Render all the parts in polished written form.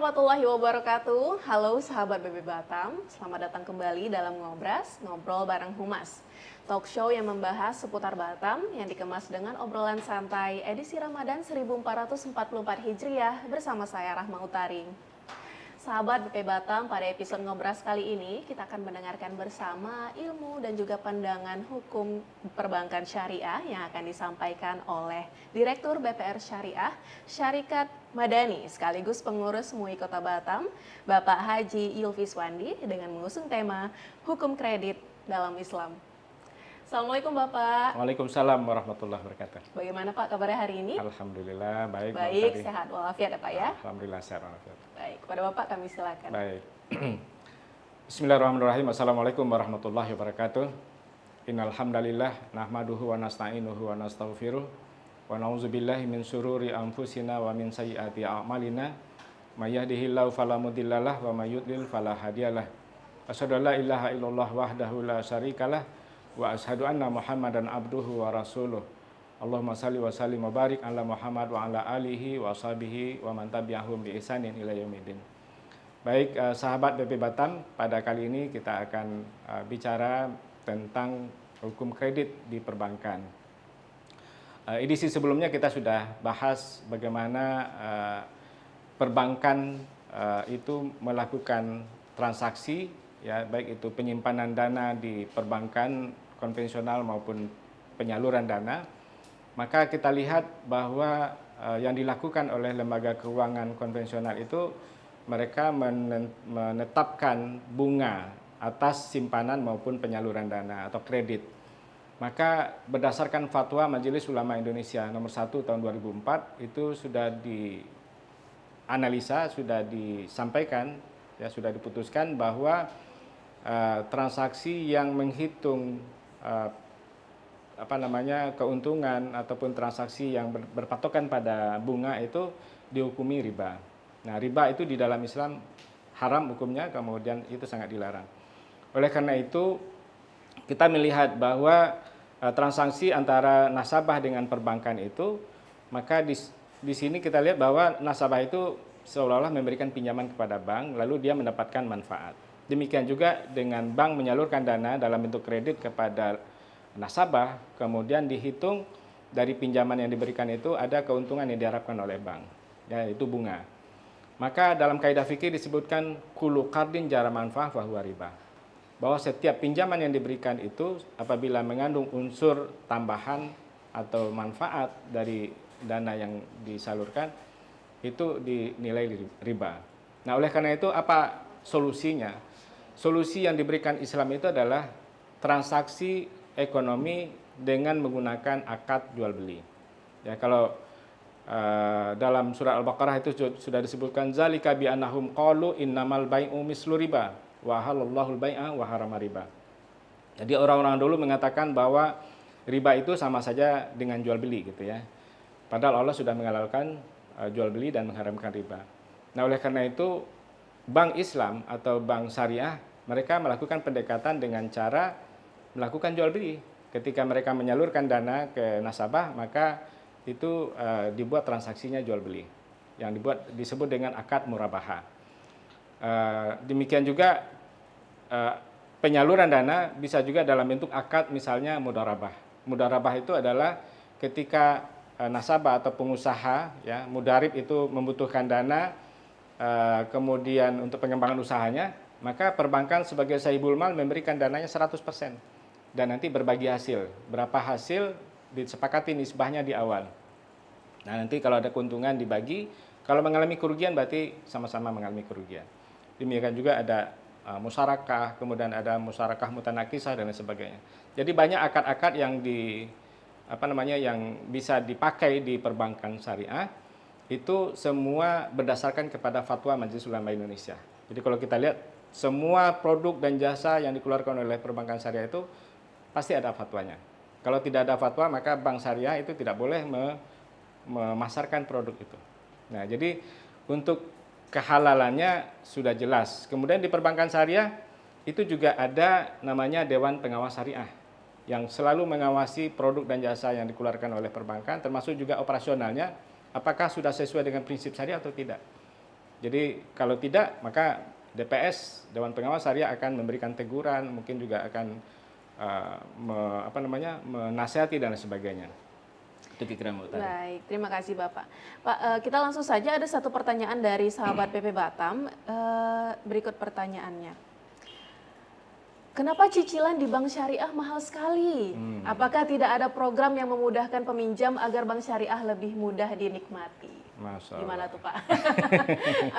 warahmatullahi wabarakatuh. Halo sahabat BB Batam, selamat datang kembali dalam Ngobras, Ngobrol Bareng Humas. Talk show yang membahas seputar Batam yang dikemas dengan obrolan santai edisi Ramadan 1444 Hijriah bersama saya Rahma Utari. Sahabat BP Batam, pada episode Ngobras kali ini kita akan mendengarkan bersama ilmu dan juga pandangan hukum perbankan syariah yang akan disampaikan oleh Direktur BPR Syariah, Syarikat Madani, sekaligus pengurus MUI Kota Batam, Bapak Haji Yulfiswandi, dengan mengusung tema Hukum Kredit dalam Islam. Assalamualaikum Bapak. Waalaikumsalam warahmatullahi wabarakatuh. Bagaimana Pak kabarnya hari ini? Alhamdulillah baik. Baik, sehat walafiat ya Pak ya? Alhamdulillah sehat walafiat. Baik, kepada Bapak kami silakan. Baik. Bismillahirrahmanirrahim. Assalamualaikum warahmatullahi wabarakatuh. Innal hamdalillah nahmaduhu wa nasta'inuhu wa nastaghfiruh wa na'udzubillahi min syururi anfusina wa min sayyiati a'malina. May yahdihillahu fala mudhillalah wa may yudlil fala hadiyalah. Asyhadu an la ilaha illallah wahdahu la syarikalah wa ashadu anna Muhammadan abduhu wa rasuluh. Allahumma salli wa sallim wa barik ala Muhammad wa ala alihi wa sahbihi wa man tabi'ahum bi ihsanin ila yaumidin. Baik, sahabat BP Batam, pada kali ini kita akan bicara tentang hukum kredit di perbankan. Edisi sebelumnya kita sudah bahas bagaimana perbankan itu melakukan transaksi, ya, baik itu penyimpanan dana di perbankan konvensional maupun penyaluran dana. Maka kita lihat bahwa yang dilakukan oleh lembaga keuangan konvensional itu mereka menetapkan bunga atas simpanan maupun penyaluran dana atau kredit. Maka berdasarkan fatwa Majelis Ulama Indonesia nomor 1 tahun 2004 itu sudah dianalisa, sudah disampaikan, ya, sudah diputuskan bahwa transaksi yang menghitung keuntungan ataupun transaksi yang berpatokan pada bunga itu dihukumi riba. Nah, riba itu di dalam Islam haram hukumnya, kemudian itu sangat dilarang. Oleh karena itu kita melihat bahwa transaksi antara nasabah dengan perbankan itu, maka di sini kita lihat bahwa nasabah itu seolah-olah memberikan pinjaman kepada bank lalu dia mendapatkan manfaat. Demikian juga dengan bank menyalurkan dana dalam bentuk kredit kepada nasabah, kemudian dihitung dari pinjaman yang diberikan itu ada keuntungan yang diharapkan oleh bank, yaitu bunga. Maka dalam kaidah fikih disebutkan kullu qardin jara manfaah fahuwa riba. Bahwa setiap pinjaman yang diberikan itu apabila mengandung unsur tambahan atau manfaat dari dana yang disalurkan itu dinilai riba. Nah, oleh karena itu apa solusinya? Solusi yang diberikan Islam itu adalah transaksi ekonomi dengan menggunakan akad jual beli. Ya, kalau dalam surah Al-Baqarah itu sudah disebutkan zalika bi annahum qalu innamal bai'u mislu riba wa halallahu al-bai'a wa harama riba. Jadi orang-orang dulu mengatakan bahwa riba itu sama saja dengan jual beli gitu ya. Padahal Allah sudah menghalalkan jual beli dan mengharamkan riba. Nah, oleh karena itu bank Islam atau bank syariah mereka melakukan pendekatan dengan cara melakukan jual beli. Ketika mereka menyalurkan dana ke nasabah, maka itu dibuat transaksinya jual beli, yang disebut dengan akad murabaha. Demikian juga penyaluran dana bisa juga dalam bentuk akad, misalnya mudharabah. Mudharabah itu adalah ketika nasabah atau pengusaha, ya, mudarib itu membutuhkan dana kemudian untuk pengembangan usahanya, maka perbankan sebagai sahibul mal memberikan dananya 100% dan nanti berbagi hasil. Berapa hasil disepakati nisbahnya di awal. Nah, nanti kalau ada keuntungan dibagi, kalau mengalami kerugian berarti sama-sama mengalami kerugian. Demikian juga ada musyarakah, kemudian ada musyarakah mutanakisah dan lain sebagainya. Jadi banyak akad-akad yang yang bisa dipakai di perbankan syariah itu semua berdasarkan kepada fatwa Majelis Ulama Indonesia. Jadi kalau kita lihat semua produk dan jasa yang dikeluarkan oleh perbankan syariah itu pasti ada fatwanya. Kalau tidak ada fatwa, maka bank syariah itu tidak boleh memasarkan produk itu. Nah, jadi untuk kehalalannya sudah jelas. Kemudian di perbankan syariah itu juga ada namanya Dewan Pengawas Syariah yang selalu mengawasi produk dan jasa yang dikeluarkan oleh perbankan, termasuk juga operasionalnya, apakah sudah sesuai dengan prinsip syariah atau tidak. Jadi kalau tidak, maka DPS, Dewan Pengawas Syariah akan memberikan teguran, mungkin juga akan menasihati dan sebagainya. Itu kira-kira Mbak Utari. Baik, terima kasih Bapak. Pak, kita langsung saja ada satu pertanyaan dari sahabat PP Batam. Berikut pertanyaannya. Kenapa cicilan di bank syariah mahal sekali? Apakah tidak ada program yang memudahkan peminjam agar bank syariah lebih mudah dinikmati? Masya Allah. Gimana tuh Pak?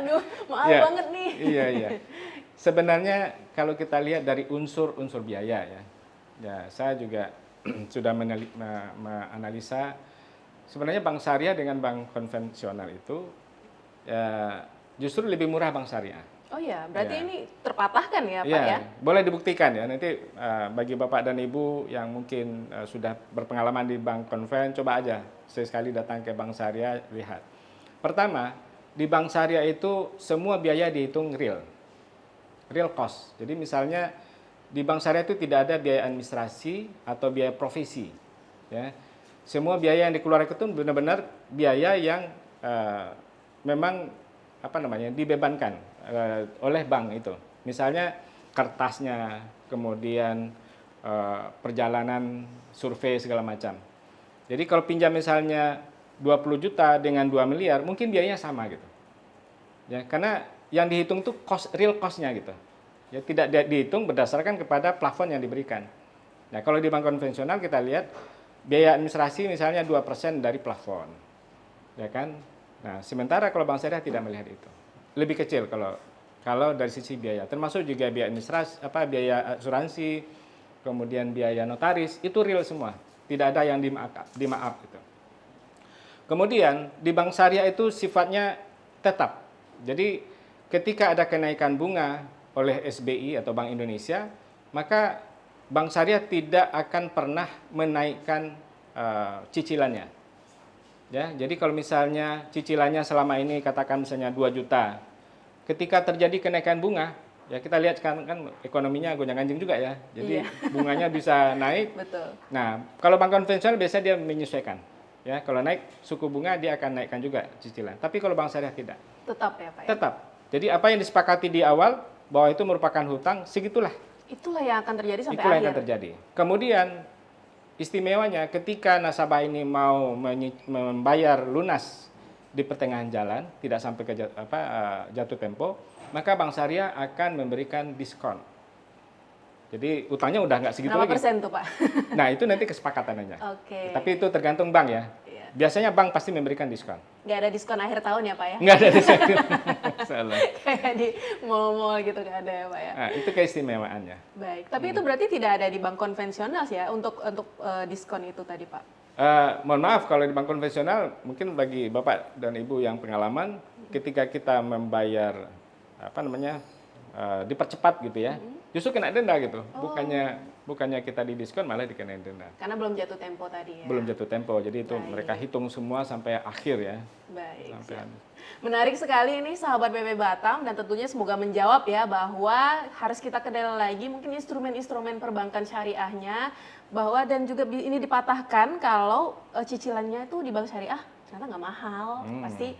Aduh, mahal banget nih. Iya. Sebenarnya kalau kita lihat dari unsur-unsur biaya ya saya juga sudah menganalisa sebenarnya bank syariah dengan bank konvensional itu ya, justru lebih murah bank syariah. Oh ya, berarti ini terpatahkan ya Pak ya? Boleh dibuktikan ya. Nanti bagi Bapak dan Ibu yang mungkin sudah berpengalaman di bank konven, coba aja sekali datang ke bank syariah, lihat. Pertama, di bank syariah itu semua biaya dihitung real cost. Jadi misalnya di bank syariah itu tidak ada biaya administrasi atau biaya provisi. Ya. Semua biaya yang dikeluarkan itu benar-benar biaya yang memang dibebankan oleh bank itu. Misalnya kertasnya, kemudian perjalanan survei segala macam. Jadi kalau pinjam misalnya 20 juta dengan 2 miliar, mungkin biayanya sama gitu. Ya, karena yang dihitung tuh real cost-nya gitu. Ya, tidak dihitung berdasarkan kepada plafon yang diberikan. Nah, kalau di bank konvensional kita lihat biaya administrasi misalnya 2% dari plafon. Ya kan? Nah, sementara kalau bank syariah tidak melihat itu. Lebih kecil kalau dari sisi biaya. Termasuk juga biaya administrasi, biaya asuransi, kemudian biaya notaris, itu real semua. Tidak ada yang dimaaf gitu. Kemudian di bank syariah itu sifatnya tetap. Jadi ketika ada kenaikan bunga oleh SBI atau Bank Indonesia, maka bank syariah tidak akan pernah menaikkan cicilannya. Ya, jadi kalau misalnya cicilannya selama ini katakan misalnya 2 juta, ketika terjadi kenaikan bunga, ya kita lihat sekarang kan ekonominya gonjang-ganjing juga ya. Jadi bunganya bisa naik. Betul. Nah, kalau bank konvensional biasanya dia menyesuaikan. Ya, kalau naik suku bunga dia akan naikkan juga cicilan. Tapi kalau bank syariah tidak. Tetap ya Pak ya? Tetap. Jadi apa yang disepakati di awal bahwa itu merupakan hutang, segitulah. Itulah yang akan terjadi sampai Itulah akhir. yang akan terjadi. Kemudian istimewanya ketika nasabah ini mau membayar lunas di pertengahan jalan, tidak sampai ke jatuh tempo, maka bank syariah akan memberikan diskon. Jadi utangnya udah nggak segitu berapa lagi. persen tuh Pak? Nah itu nanti kesepakatannya. Oke. Tapi itu tergantung bank ya. Iya. Biasanya bank pasti memberikan diskon. Nggak ada diskon akhir tahun ya Pak ya? Nggak ada diskon. Salah. Kayak di mall-mall gitu nggak ada ya Pak ya? Nah, itu keistimewaannya. Baik, tapi itu berarti tidak ada di bank konvensional sih ya untuk diskon itu tadi Pak? Mohon maaf kalau di bank konvensional mungkin bagi Bapak dan Ibu yang pengalaman ketika kita membayar dipercepat gitu ya, justru kena denda gitu. Bukannya kita didiskon malah dikenain denda. Karena belum jatuh tempo tadi ya? Belum jatuh tempo, jadi itu mereka hitung semua sampai akhir ya. Baik. Sampai Menarik sekali ini sahabat BB Batam dan tentunya semoga menjawab ya bahwa harus kita kendali lagi mungkin instrumen-instrumen perbankan syariahnya bahwa dan juga ini dipatahkan kalau cicilannya itu di bank syariah ternyata nggak mahal, pasti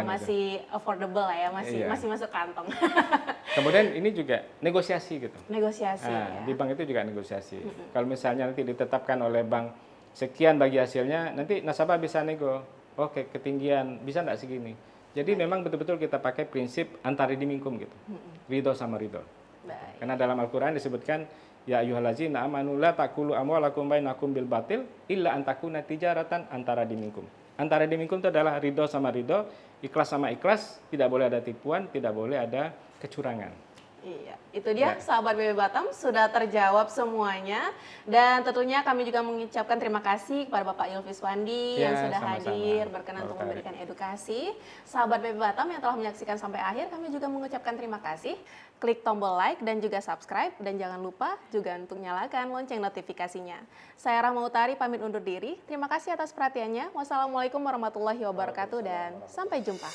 masih affordable lah ya, masih masuk kantong. Kemudian ini juga negosiasi gitu. Negosiasi. Nah, di bank itu juga negosiasi. Kalau misalnya nanti ditetapkan oleh bank sekian bagi hasilnya, nanti nasabah bisa nego. Oke, ketinggian bisa nggak segini. Jadi memang betul-betul kita pakai prinsip antara dimingkum gitu. Ridho sama ridho. Baik. Karena dalam Al-Quran disebutkan ya ayyuhallazina amanu la taqulu amwalakum bainakum bil batil illa an takuna tijaratan antara dimingkum. Antara dimingkum itu adalah ridho sama ridho, ikhlas sama ikhlas, tidak boleh ada tipuan, tidak boleh ada kecurangan. Iya, itu dia sahabat BB Batam sudah terjawab semuanya dan tentunya kami juga mengucapkan terima kasih kepada Bapak Yulfis Wandi yang sudah hadir berkenan untuk memberikan edukasi. Sahabat BB Batam yang telah menyaksikan sampai akhir kami juga mengucapkan terima kasih. Klik tombol like dan juga subscribe dan jangan lupa juga untuk nyalakan lonceng notifikasinya. Saya Rahma Utari pamit undur diri. Terima kasih atas perhatiannya. Wassalamualaikum warahmatullahi wabarakatuh dan sampai jumpa.